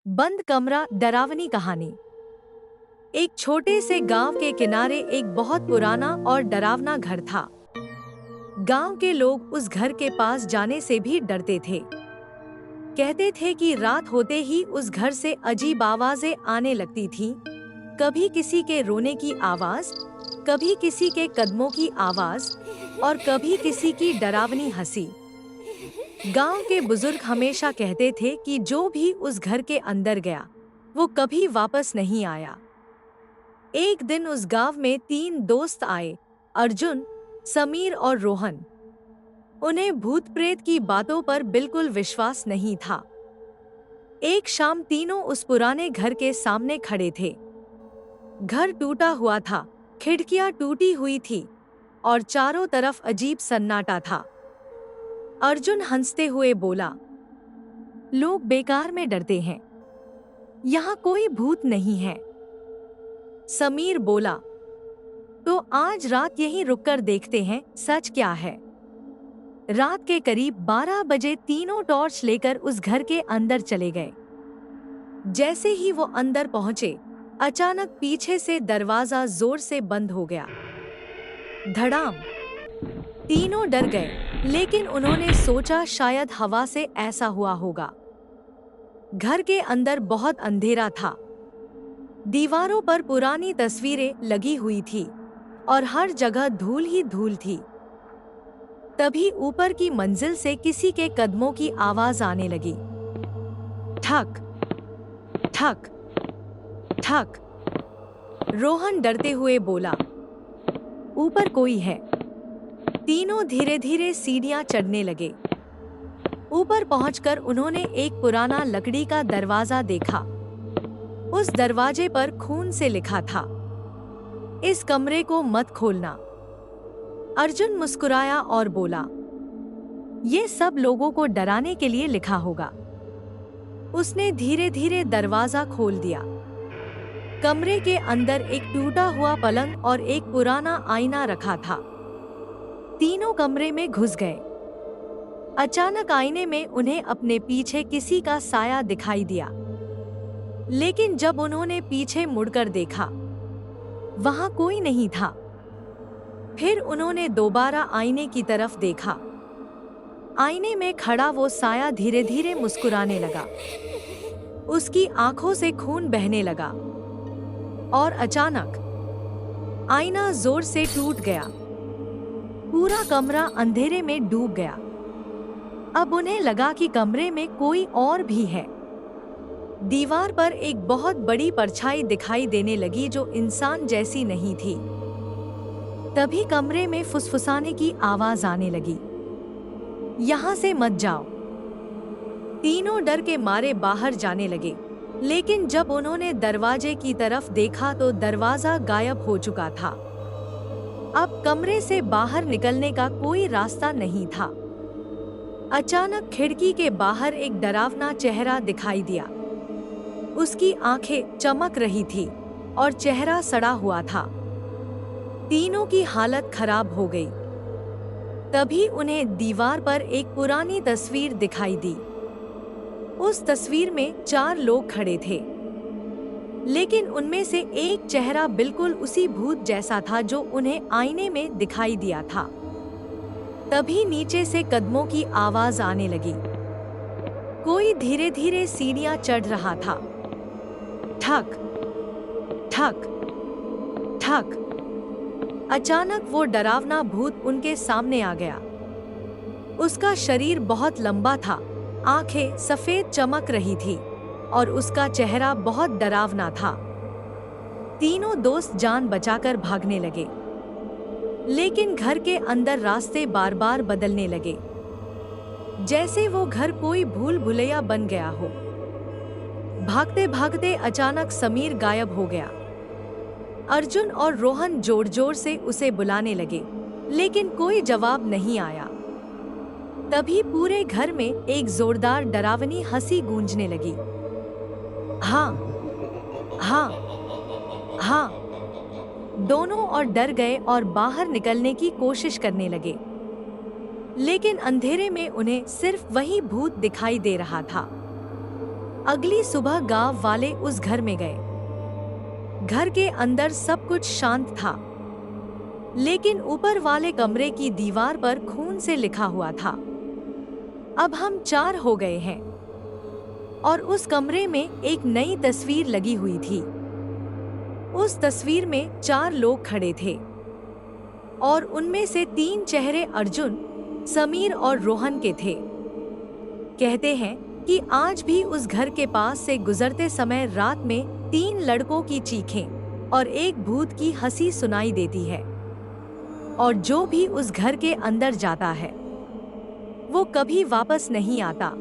बंद कमरा डरावनी कहानी। एक छोटे से गांव के किनारे एक बहुत पुराना और डरावना घर था। गांव के लोग उस घर के पास जाने से भी डरते थे। कहते थे कि रात होते ही उस घर से अजीब आवाजें आने लगती थीं। कभी किसी के रोने की आवाज, कभी किसी के कदमों की आवाज और कभी किसी की डरावनी हंसी। गांव के बुजुर्ग हमेशा कहते थे कि जो भी उस घर के अंदर गया वो कभी वापस नहीं आया। एक दिन उस गांव में 3 दोस्त आए, अर्जुन, समीर और रोहन। उन्हें भूत प्रेत की बातों पर बिल्कुल विश्वास नहीं था। एक शाम तीनों उस पुराने घर के सामने खड़े थे। घर टूटा हुआ था, खिड़कियां टूटी हुई थी और चारों तरफ अजीब सन्नाटा था। अर्जुन हंसते हुए बोला, लोग बेकार में डरते हैं, यहाँ कोई भूत नहीं है। समीर बोला, तो आज रात यहीं रुककर देखते हैं सच क्या है। रात के करीब 12 बजे तीनों टॉर्च लेकर उस घर के अंदर चले गए। जैसे ही वो अंदर पहुंचे, अचानक पीछे से दरवाजा जोर से बंद हो गया। धड़ाम। तीनों डर गए, लेकिन उन्होंने सोचा शायद हवा से ऐसा हुआ होगा। घर के अंदर बहुत अंधेरा था। दीवारों पर पुरानी तस्वीरें लगी हुई थी और हर जगह धूल ही धूल थी। तभी ऊपर की मंजिल से किसी के कदमों की आवाज आने लगी। ठक ठक ठक। रोहन डरते हुए बोला, ऊपर कोई है। तीनों धीरे धीरे सीढ़ियां चढ़ने लगे। ऊपर पहुंचकर उन्होंने एक पुराना लकड़ी का दरवाजा देखा। उस दरवाजे पर खून से लिखा था, इस कमरे को मत खोलना। अर्जुन मुस्कुराया और बोला, ये सब लोगों को डराने के लिए लिखा होगा। उसने धीरे धीरे दरवाजा खोल दिया। कमरे के अंदर एक टूटा हुआ पलंग और एक पुराना आईना रखा था। तीनों कमरे में घुस गए। अचानक आईने में उन्हें अपने पीछे किसी का साया दिखाई दिया। लेकिन जब उन्होंने पीछे मुड़कर देखा, वहां कोई नहीं था। फिर उन्होंने दोबारा आईने की तरफ देखा। आईने में खड़ा वो साया धीरे धीरे मुस्कुराने लगा। उसकी आंखों से खून बहने लगा और अचानक आईना जोर से टूट गया। पूरा कमरा अंधेरे में डूब गया। अब उन्हें लगा कि कमरे में कोई और भी है। दीवार पर एक बहुत बड़ी परछाई दिखाई देने लगी जो इंसान जैसी नहीं थी। तभी कमरे में फुसफुसाने की आवाज आने लगी, यहाँ से मत जाओ। तीनों डर के मारे बाहर जाने लगे, लेकिन जब उन्होंने दरवाजे की तरफ देखा तो दरवाजा गायब हो चुका था। अब कमरे से बाहर निकलने का कोई रास्ता नहीं था। अचानक खिड़की के बाहर एक डरावना चेहरा दिखाई दिया। उसकी आंखें चमक रही थी और चेहरा सड़ा हुआ था। तीनों की हालत खराब हो गई। तभी उन्हें दीवार पर एक पुरानी तस्वीर दिखाई दी। उस तस्वीर में 4 लोग खड़े थे, लेकिन उनमें से एक चेहरा बिल्कुल उसी भूत जैसा था जो उन्हें आईने में दिखाई दिया था। तभी नीचे से कदमों की आवाज आने लगी। कोई धीरे धीरे सीढ़ियां चढ़ रहा था। ठक ठक ठक। अचानक वो डरावना भूत उनके सामने आ गया। उसका शरीर बहुत लंबा था, आंखें सफेद चमक रही थी और उसका चेहरा बहुत डरावना था। तीनों दोस्त जान बचाकर भागने लगे, लेकिन घर के अंदर रास्ते बार बार बदलने लगे, जैसे वो घर कोई भूल भुलैया बन गया हो। भागते भागते अचानक समीर गायब हो गया। अर्जुन और रोहन जोर जोर से उसे बुलाने लगे, लेकिन कोई जवाब नहीं आया। तभी पूरे घर में एक जोरदार डरावनी हंसी गूंजने लगी। हाँ हाँ हाँ। दोनों और डर गए और बाहर निकलने की कोशिश करने लगे, लेकिन अंधेरे में उन्हें सिर्फ वही भूत दिखाई दे रहा था। अगली सुबह गांव वाले उस घर में गए। घर के अंदर सब कुछ शांत था, लेकिन ऊपर वाले कमरे की दीवार पर खून से लिखा हुआ था, अब हम 4 हो गए हैं। और उस कमरे में एक नई तस्वीर लगी हुई थी। उस तस्वीर में 4 लोग खड़े थे और उनमें से 3 चेहरे अर्जुन, समीर और रोहन के थे। कहते हैं कि आज भी उस घर के पास से गुजरते समय रात में 3 लड़कों की चीखें और एक भूत की हंसी सुनाई देती है। और जो भी उस घर के अंदर जाता है वो कभी वापस नहीं आता।